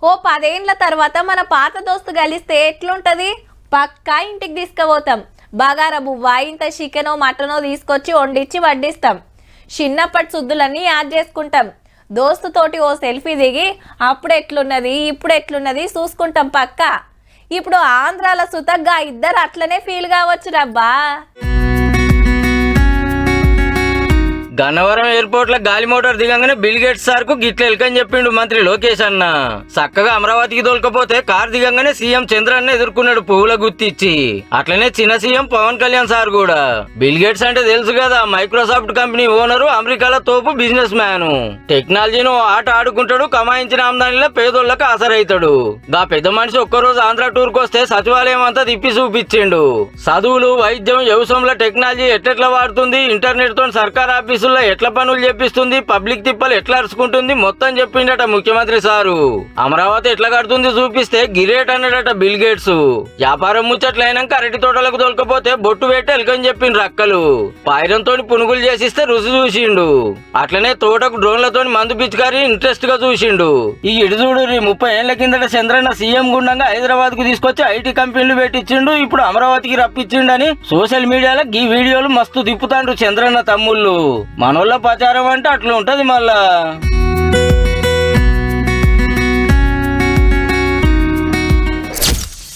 ఓ 10 ఏండ్ల తర్వాత మన పాత దోస్తు కలిస్తే ఎట్లుంటది? పక్కా ఇంటికి తీసుకుపోతాం. బగారా బువ్వ, ఇంత చికెనో మటనో తీసుకొచ్చి వండిచ్చి వడ్డిస్తాం. చిన్నప్పటి శుద్ధులన్నీ యాద్ చేసుకుంటాం. దోస్తుతోటి ఓ సెల్ఫీ దిగి అప్పుడు ఎట్లున్నది ఇప్పుడు ఎట్లున్నది చూసుకుంటాం పక్కా. ఇప్పుడు ఆంధ్రాల సుతగ్గా ఇద్దరు అట్లనే ఫీల్ కావచ్చు రబ్బా. గన్నవరం ఎయిర్పోర్ట్ లో గాలి మోటార్ దిగంగానే బిల్ గేట్స్ సార్ కు గిట్ల ఎల్కని చెప్పిండు మంత్రి లోకేష్ అన్న. చక్కగా అమరావతికి దొలకపోతే కార్ దిగంగానే సీఎం చంద్రన్న ఎదుర్కొన్నాడు పువ్వుల గుర్తిచ్చి. అట్లనే చిన్న సీఎం పవన్ కళ్యాణ్ సార్ కూడా. బిల్ గేట్స్ అంటే తెలుసు కదా, మైక్రోసాఫ్ట్ కంపెనీ ఓనరు, అమెరికాలో తోపు బిజినెస్ మ్యాన్. టెక్నాలజీను ఆట ఆడుకుంటాడు, కమాయించిన ఆమ్దానిలో పేదోళ్లకు ఆసరైతాడు. గా పెద్ద మనిషి ఒక్కరోజు ఆంధ్ర టూర్ కు వస్తే సచివాలయం అంతా తిప్పి చూపించిండు. చదువులు, వైద్యం, వ్యవసాయంలో టెక్నాలజీ ఎట్లెట్లా వాడుతుంది, ఇంటర్నెట్ తో సర్కార్ ఆఫీసుల్లో ఎట్లా పనులు చేపిస్తుంది, పబ్లిక్ తిప్పలు ఎట్లా అరుచుకుంటుంది మొత్తం చెప్పిండట ముఖ్యమంత్రి సారు. అమరావతి ఎట్లా కడుతుంది చూపిస్తే గిరేట్ అన్నాడట బిల్ గేట్స్. వ్యాపారం ముచ్చట్లయినాక అరటి తోటలకు దొలకపోతే బొట్టు పెట్టి ఎల్కని చెప్పిండ్రు అక్కలు. పాయిరంతో పునుగులు చేసిస్తే రుచి చూసిండు. అట్లనే తోటకు డ్రోన్లతో మందు పిచ్చికారి ఇంట్రెస్ట్ గా చూసిండు. ఈ ఇటు చూడు, 30 ఏళ్ల కిందట చంద్రన్న సీఎం గుండంగా హైదరాబాద్ కు తీసుకొచ్చి ఐటీ కంపెనీలు పెట్టించిండు. ఇప్పుడు అమరావతికి రప్పించిండని సోషల్ మీడియాలో ఈ వీడియోలు మస్తు తిప్పుతాండ్రు చంద్రన్న తమ్ముళ్ళు. మనోళ్ళ ప్రచారం అంటే అట్లా ఉంటది మళ్ళా.